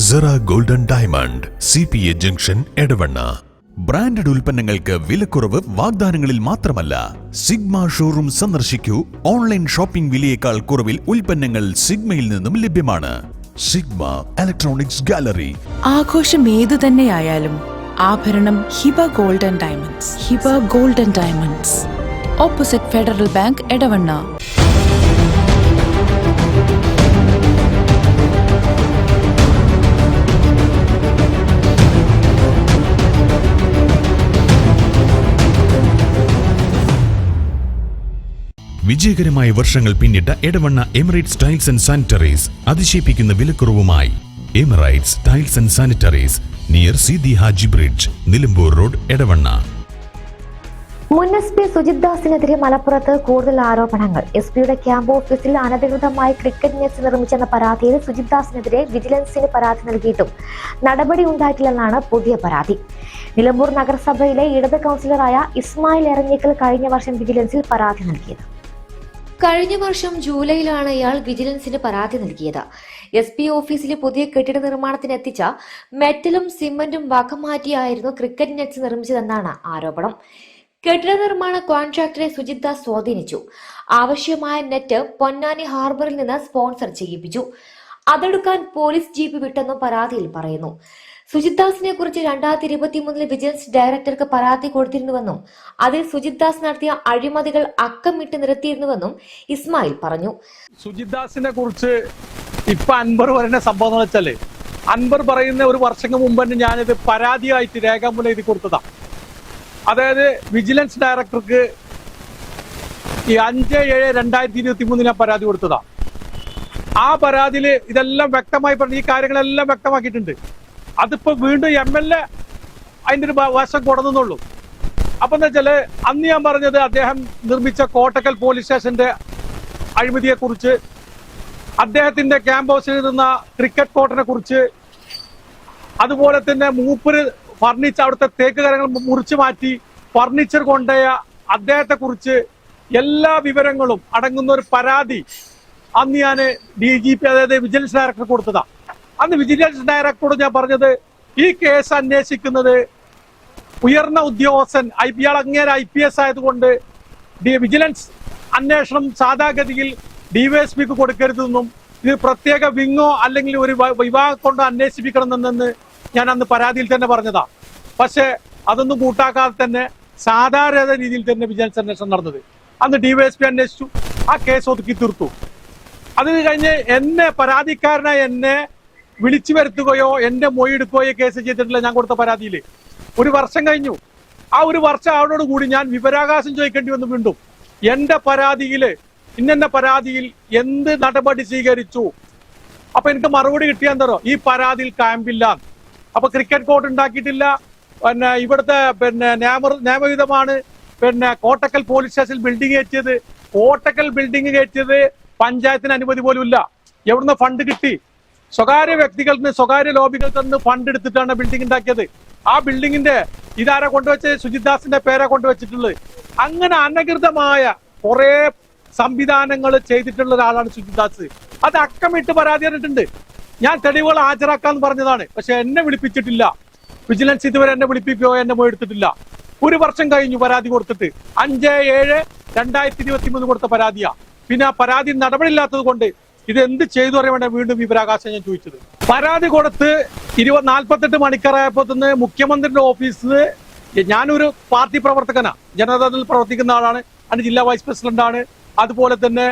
Cera Golden Diamond CPA junction Edavanna. Branded ഉൽപ്പന്നങ്ങൾക്ക് വിലക്കുറവ് വാഗ്ദാനങ്ങളിൽ മാത്രമല്ല, സിഗ്മ ഷോറൂം സന്ദർശിക്കൂ. ഓൺലൈൻ ഷോപ്പിംഗ് വിലയേക്കാൾ കുറവിൽ ഉൽപ്പന്നങ്ങൾ സിഗ്മയിൽ നിന്നും ലഭ്യമാണ്. Sigma Electronics Gallery. ആഘോഷം ഏതു തന്നെയായാലും ആഭരണം Hiba Golden Diamonds. Hiba Golden Diamonds, opposite Federal Bank, Edavanna. വിജയകരമായ വർഷങ്ങൾ പിന്നിട്ട Edavanna Emirates Tiles and Sanitaries അതിശയിപ്പിക്കുന്ന വിലക്കുറവുമായി. Emirates Tiles and Sanitaries, near Sidi Haji bridge, Nilambur road, Edavanna. മുൻ SP സുജിത് ദാസിനെതിരെ മലപ്പുറത്ത് കൂടുതൽ ആരോപണങ്ങൾ. SP-യുടെ ക്യാമ്പ് ഓഫീസിൽ അനധികൃതമായി ക്രിക്കറ്റ് നെറ്റ്സ് നിർമ്മിച്ചെന്ന പരാതിയിൽ സുജിത് ദാസിനെതിരെ വിജിലൻസിന് പരാതി നൽകിയിട്ടും നടപടി ഉണ്ടായിട്ടില്ലെന്നാണ് പുതിയ പരാതി. നിലമ്പൂർ നഗരസഭയിലെ ഇടത് കൗൺസിലറായ ഇസ്മായിൽ എറഞ്ഞിക്കൽ കഴിഞ്ഞ വർഷം വിജിലൻസിൽ പരാതി നൽകിയത്. കഴിഞ്ഞ വർഷം ജൂലൈയിലാണ് ഇയാൾ വിജിലൻസിന് പരാതി നൽകിയത്. SP ഓഫീസിലെ പുതിയ കെട്ടിട നിർമ്മാണത്തിന് എത്തിച്ച മെറ്റലും സിമന്റും വകമാറ്റിയായിരുന്നു ക്രിക്കറ്റ് നെറ്റ്സ് നിർമ്മിച്ചതെന്നാണ് ആരോപണം. കെട്ടിട നിർമ്മാണ കോൺട്രാക്ടറെ സുജിത് ദാസ് സ്വാധീനിച്ചു. ആവശ്യമായ നെറ്റ് പൊന്നാനി ഹാർബറിൽ നിന്ന് സ്പോൺസർ ചെയ്യിപ്പിച്ചു. അതെടുക്കാൻ പോലീസ് ജീപ്പ് വിട്ടെന്നും പരാതിയിൽ പറയുന്നു. സുജിത് ദാസിനെ കുറിച്ച് 2023 വിജിലൻസ് ഡയറക്ടർക്ക് പരാതി കൊടുത്തിരുന്നുവെന്നും അതിൽ സുജിത് ദാസ് നടത്തിയ അഴിമതികൾ അക്കമിട്ട് നിരത്തിയിരുന്നുവെന്നും ഇസ്മായിൽ പറഞ്ഞു. സുജിത് ദാസിനെ കുറിച്ച് ഇപ്പൊ അൻവർ പറയുന്ന സംഭവം എന്ന് വെച്ചാല്, അൻവർ പറയുന്ന ഒരു വർഷങ്ങൾക്ക് മുമ്പ് തന്നെ ഞാനിത് പരാതിയായിട്ട് രേഖാമൂലം എഴുതി കൊടുത്തതാ. അതായത് വിജിലൻസ് ഡയറക്ടർക്ക് ഈ 5/7/2023 ഞാൻ പരാതി കൊടുത്തതാ. ആ പരാതിയിൽ ഇതെല്ലാം വ്യക്തമായി പറഞ്ഞ് ഈ കാര്യങ്ങളെല്ലാം വ്യക്തമാക്കിയിട്ടുണ്ട്. അതിപ്പോ വീണ്ടും MLA അതിന്റെ ഒരു വശം കൊടുന്നുള്ളൂ. അപ്പൊ എന്താ വെച്ചാല്, അന്ന് ഞാൻ പറഞ്ഞത് അദ്ദേഹം നിർമ്മിച്ച കോട്ടക്കൽ പോലീസ് സ്റ്റേഷന്റെ അഴിമതിയെ കുറിച്ച്, അദ്ദേഹത്തിന്റെ ക്യാമ്പ് ഹൗസിൽ ഇരുന്ന ക്രിക്കറ്റ് കോർട്ടിനെ കുറിച്ച്, അതുപോലെ തന്നെ മൂപ്പര് ഫർണിച്ചർ അവിടുത്തെ തേക്ക് കരങ്ങൾ മുറിച്ചു മാറ്റി ഫർണിച്ചർ കൊണ്ടുപോയ അദ്ദേഹത്തെ കുറിച്ച് എല്ലാ വിവരങ്ങളും അടങ്ങുന്ന ഒരു പരാതി അന്ന് ഞാൻ DGP അതായത് വിജിലൻസ് ഡയറക്ടർ കൊടുത്തതാ. അന്ന് വിജിലൻസ് ഡയറക്ടറോട് ഞാൻ പറഞ്ഞത്, ഈ കേസ് അന്വേഷിക്കുന്നത് ഉയർന്ന ഉദ്യോഗസ്ഥൻ ഇയാൾ അങ്ങേരെ IPS ആയതുകൊണ്ട് വിജിലൻസ് അന്വേഷണം സാധാഗതിയിൽ DYSPക്ക് കൊടുക്കരുതെന്നും ഇത് പ്രത്യേക വിങ്ങോ അല്ലെങ്കിൽ ഒരു വിഭാഗം കൊണ്ട് അന്വേഷിപ്പിക്കണമെന്ന് ഞാൻ അന്ന് പരാതിയിൽ തന്നെ പറഞ്ഞതാ. പക്ഷെ അതൊന്നും കൂട്ടാക്കാതെ തന്നെ സാധാരണ രീതിയിൽ തന്നെ വിജിലൻസ് അന്വേഷണം നടന്നത്. അന്ന് DYSP അന്വേഷിച്ചു, ആ കേസ് ഒതുക്കി തീർത്തു. അതിന് കഴിഞ്ഞ് എന്നെ പരാതിക്കാരനായി എന്നെ വിളിച്ചു വരുത്തുകയോ എന്റെ മൊഴി എടുക്കുകയോ കേസ് ചെയ്തിട്ടില്ല. ഞാൻ കൊടുത്ത പരാതിയിൽ 1 വർഷം കഴിഞ്ഞു. ആ 1 വർഷം അവരോട് കൂടി ഞാൻ വിവരാവകാശം ചോദിക്കേണ്ടി വന്നു. വീണ്ടും എന്റെ പരാതിയില് ഇന്ന പരാതിയിൽ എന്ത് നടപടി സ്വീകരിച്ചു? അപ്പൊ എനിക്ക് മറുപടി കിട്ടിയാന്തരോ, ഈ പരാതിയിൽ ക്യാമ്പില്ല. അപ്പൊ ക്രിക്കറ്റ് കോർട്ട് ഉണ്ടാക്കിയിട്ടില്ല, പിന്നെ ഇവിടുത്തെ നിയമവിധമാണ് കോട്ടക്കൽ പോലീസ് സ്റ്റേഷൻ ബിൽഡിംഗ് കയറ്റിയത്. കോട്ടക്കൽ ബിൽഡിംഗ് കയറ്റിയത് പഞ്ചായത്തിന് അനുമതി പോലും ഇല്ല. എവിടുന്ന് ഫണ്ട് കിട്ടി? സ്വകാര്യ വ്യക്തികളിൽ നിന്ന്, സ്വകാര്യ ലോബികളിൽ നിന്ന് ഫണ്ട് എടുത്തിട്ടാണ് ബിൽഡിംഗ് ഉണ്ടാക്കിയത്. ആ ബിൽഡിങ്ങിന്റെ ഇതാരാ കൊണ്ടുവച്ച്? സുജിത് ദാസിന്റെ പേരാ കൊണ്ടുവച്ചിട്ടുള്ളത്. അങ്ങനെ അനധികൃതമായ കുറെ സംവിധാനങ്ങൾ ചെയ്തിട്ടുള്ള ഒരാളാണ് സുജിത് ദാസ്. അത് അക്കമിട്ട് പരാതി പറഞ്ഞിട്ടുണ്ട്. ഞാൻ തെളിവുകൾ ഹാജരാക്കാന്ന് പറഞ്ഞതാണ്, പക്ഷെ എന്നെ വിളിപ്പിച്ചിട്ടില്ല. വിജിലൻസ് ഇതുവരെ എന്നെ വിളിപ്പിക്കുകയോ എന്നെ മൊഴി എടുത്തിട്ടില്ല. 1 വർഷം കഴിഞ്ഞു പരാതി കൊടുത്തിട്ട്. 5/7/2023 കൊടുത്ത പരാതിയാ. പിന്നെ ആ പരാതി നടപടിയില്ലാത്തത് കൊണ്ട് ഇത് എന്ത് ചെയ്തു അറിയാൻ വീണ്ടും വിവരാവകാശം ഞാൻ ചോദിച്ചത്. പരാതി കൊടുത്ത് 48 മണിക്കൂറായപ്പോ തന്നെ മുഖ്യമന്ത്രിയുടെ ഓഫീസിൽ, ഞാനൊരു പാർട്ടി പ്രവർത്തകനാ, ജനതാദൾ പ്രവർത്തിക്കുന്ന ആളാണ്, അതിന്റെ ജില്ലാ വൈസ് പ്രസിഡന്റ് ആണ്. അതുപോലെ തന്നെ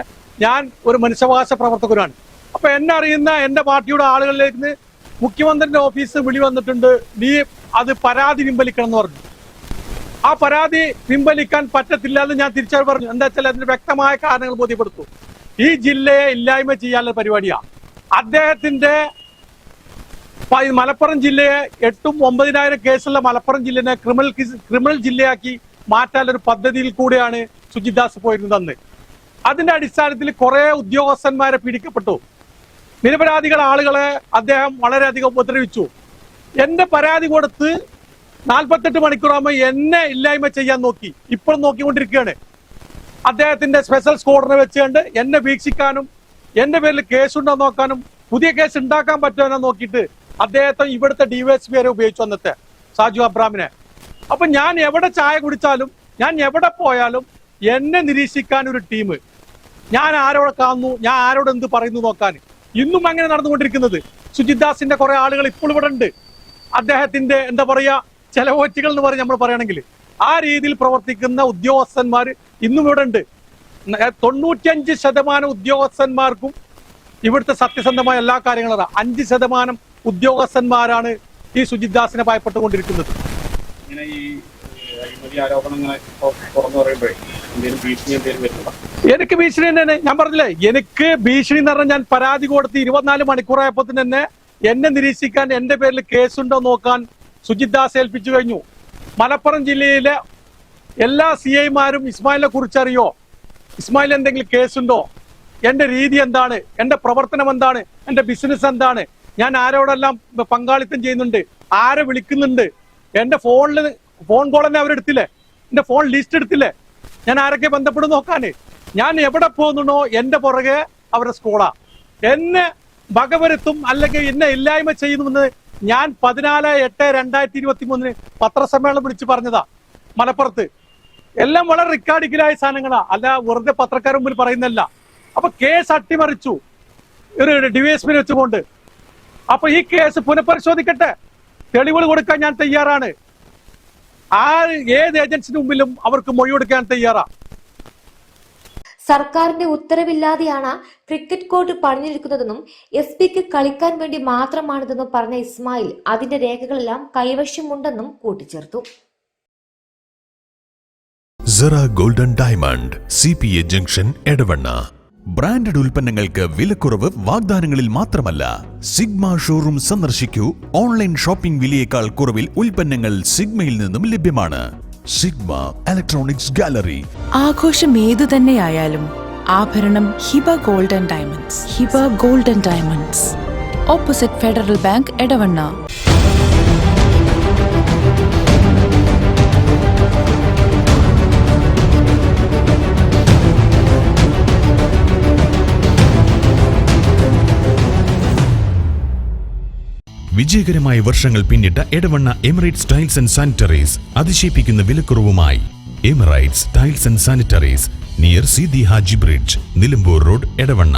ഞാൻ ഒരു മനുഷ്യാവകാശ പ്രവർത്തകനാണ്. അപ്പൊ എന്നെ അറിയുന്ന എന്റെ പാർട്ടിയുടെ ആളുകളിലേക്ക് മുഖ്യമന്ത്രിയുടെ ഓഫീസ് വിളി വന്നിട്ടുണ്ട്, നീ അത് പരാതി പിൻവലിക്കണം എന്ന് പറഞ്ഞു. ആ പരാതി പിൻവലിക്കാൻ പറ്റത്തില്ല എന്ന് ഞാൻ തിരിച്ചറിവ് പറഞ്ഞു. എന്താ വെച്ചാൽ അതിന് വ്യക്തമായ കാരണങ്ങൾ ബോധ്യപ്പെടുത്തു. ഈ ജില്ലയെ ഇല്ലായ്മ ചെയ്യാനുള്ള പരിപാടിയാണ് അദ്ദേഹത്തിന്റെ. മലപ്പുറം ജില്ലയെ 8,000-9,000 കേസുള്ള മലപ്പുറം ജില്ലയെ ക്രിമിനൽ ജില്ലയാക്കി മാറ്റാനൊരു പദ്ധതിയിൽ കൂടെയാണ് സുജിത് ദാസ് പോയിരുന്നത് അന്ന്. അതിന്റെ അടിസ്ഥാനത്തിൽ കുറെ ഉദ്യോഗസ്ഥന്മാരെ പിടിക്കപ്പെട്ടു. നിരപരാധികളെ ആളുകളെ അദ്ദേഹം വളരെയധികം ഉപദ്രവിച്ചു. എന്റെ പരാതി കൊടുത്ത് 48 മണിക്കൂറാകുമ്പോൾ എന്നെ ഇല്ലായ്മ ചെയ്യാൻ നോക്കി. ഇപ്പോഴും നോക്കിക്കൊണ്ടിരിക്കുകയാണ്. അദ്ദേഹത്തിന്റെ സ്പെഷ്യൽ സ്ക്വാഡിനെ വെച്ചുകൊണ്ട് എന്നെ വീക്ഷിക്കാനും എന്റെ പേരിൽ കേസുണ്ടോ നോക്കാനും പുതിയ കേസ് ഉണ്ടാക്കാൻ പറ്റുമെന്ന് നോക്കിയിട്ട് അദ്ദേഹത്തെ ഇവിടുത്തെ ഡിവൈഎസ്പി വരെ ഉപയോഗിച്ചു അന്നത്തെ സാജു അബ്രാമിനെ. അപ്പൊ ഞാൻ എവിടെ ചായ കുടിച്ചാലും ഞാൻ എവിടെ പോയാലും എന്നെ നിരീക്ഷിക്കാൻ ഒരു ടീം, ഞാൻ ആരോടെ കാണുന്നു, ഞാൻ ആരോട് എന്ത് പറയുന്നു നോക്കാൻ. ഇന്നും അങ്ങനെ നടന്നുകൊണ്ടിരിക്കുന്നത്. സുജിത് ദാസിന്റെ കുറെ ആളുകൾ ഇപ്പോൾ ഇവിടെ ഉണ്ട്. അദ്ദേഹത്തിന്റെ എന്താ പറയാ ചെലവോറ്റുകൾ എന്ന് പറഞ്ഞ് നമ്മൾ പറയുകയാണെങ്കിൽ ആ രീതിയിൽ പ്രവർത്തിക്കുന്ന ഉദ്യോഗസ്ഥന്മാർ ഇന്നും ഇവിടെ ഉണ്ട്. 95% ഉദ്യോഗസ്ഥന്മാർക്കും ഇവിടുത്തെ സത്യസന്ധമായ എല്ലാ കാര്യങ്ങളും 5% ഉദ്യോഗസ്ഥന്മാരാണ് ഈ സുജിത് ദാസിനെ ഭയപ്പെട്ടുകൊണ്ടിരിക്കുന്നത്. ഇങ്ങനെ ഈ അഴിമതി ആരോപണങ്ങൾ തുറന്നു പറയുമ്പോഴേ എനിക്ക് ഭീഷണി തന്നെ. ഞാൻ പറഞ്ഞില്ലേ, എനിക്ക് ഭീഷണി എന്ന് പറഞ്ഞാൽ ഞാൻ പരാതി കൊടുത്ത് 24 മണിക്കൂറായപ്പോ തന്നെ എന്നെ നിരീക്ഷിക്കാൻ, എന്റെ പേരിൽ കേസുണ്ടോ നോക്കാൻ സുജിത് ദാസ് ഏൽപ്പിച്ചു കഴിഞ്ഞു. മലപ്പുറം ജില്ലയിലെ എല്ലാ CIമാരും ഇസ്മായിലിനെ കുറിച്ചറിയോ, ഇസ്മായിൽ എന്തെങ്കിലും കേസുണ്ടോ, എന്റെ രീതി എന്താണ്, എന്റെ പ്രവർത്തനം എന്താണ്, എന്റെ ബിസിനസ് എന്താണ്, ഞാൻ ആരോടെല്ലാം പങ്കാളിത്തം ചെയ്യുന്നുണ്ട്, ആരെ വിളിക്കുന്നുണ്ട്, എന്റെ ഫോൺ കോൾ തന്നെ അവരെടുത്തില്ലേ, എന്റെ ഫോൺ ലിസ്റ്റ് എടുത്തില്ലേ, ഞാൻ ആരൊക്കെ ബന്ധപ്പെടും നോക്കാന്. ഞാൻ എവിടെ പോകുന്നുണ്ടോ എന്റെ പുറകെ അവരുടെ സ്കൂളാ. എന്നെ വകവരുത്തും അല്ലെങ്കിൽ എന്നെ ഇല്ലായ്മ ചെയ്യുന്നുവെന്ന് ഞാൻ 14/8/2023 പത്രസമ്മേളനം വിളിച്ച് പറഞ്ഞതാ മലപ്പുറത്ത്. എല്ലാം വളരെ റിക്കാർഡിക്കലായ സാധനങ്ങളാ, അല്ല വെറുതെ പത്രക്കാർ മുമ്പിൽ പറയുന്നല്ല. അപ്പൊ കേസ് അട്ടിമറിച്ചു ഒരു ഡിവൈഎസ്പിനെ വെച്ചുകൊണ്ട്. അപ്പൊ ഈ കേസ് പുനഃപരിശോധിക്കട്ടെ, തെളിവുകൾ കൊടുക്കാൻ ഞാൻ തയ്യാറാണ്. ഏത് ഏജൻസിന് മുമ്പിലും അവർക്ക് മൊഴി കൊടുക്കാൻ തയ്യാറാ. സർക്കാരിന്റെ ഉത്തരവില്ലാതെയാണ് ക്രിക്കറ്റ് കോർട്ട് പണിഞ്ഞിരിക്കുന്നതെന്നും SP-ക്ക് കളിക്കാൻ വേണ്ടി മാത്രമാണിതെന്നും പറഞ്ഞ ഇസ്മായിൽ അതിന്റെ രേഖകളെല്ലാം കൈവശമുണ്ടെന്നും കൂട്ടിച്ചേർത്തു. Sera Golden Diamond CPA junction Edavanna. Branded ഉൽപ്പന്നങ്ങൾക്ക് വിലക്കുറവ് വാഗ്ദാനങ്ങളിൽ മാത്രമല്ല, സിഗ്മ ഷോറൂം സന്ദർശിക്കൂ. ഓൺലൈൻ ഷോപ്പിംഗ് വിലയേക്കാൾ കുറവിൽ ഉൽപ്പന്നങ്ങൾ സിഗ്മയിൽ നിന്നും ലഭ്യമാണ്. Sigma Electronics Gallery. ആഘോഷം ഏതു തന്നെയായാലും ആഭരണം Hiba Golden Diamonds. Hiba Golden Diamonds, opposite Federal Bank, Edavanna. വിജയകരമായ വർഷങ്ങൾ പിന്നിട്ട Edavanna Emirates Tiles and Sanitaries അതിശയിപ്പിക്കുന്ന വിലക്കുറവുമായി. Emirates Tiles and Sanitaries, near Sidi Haji bridge, Nilambur road, Edavanna.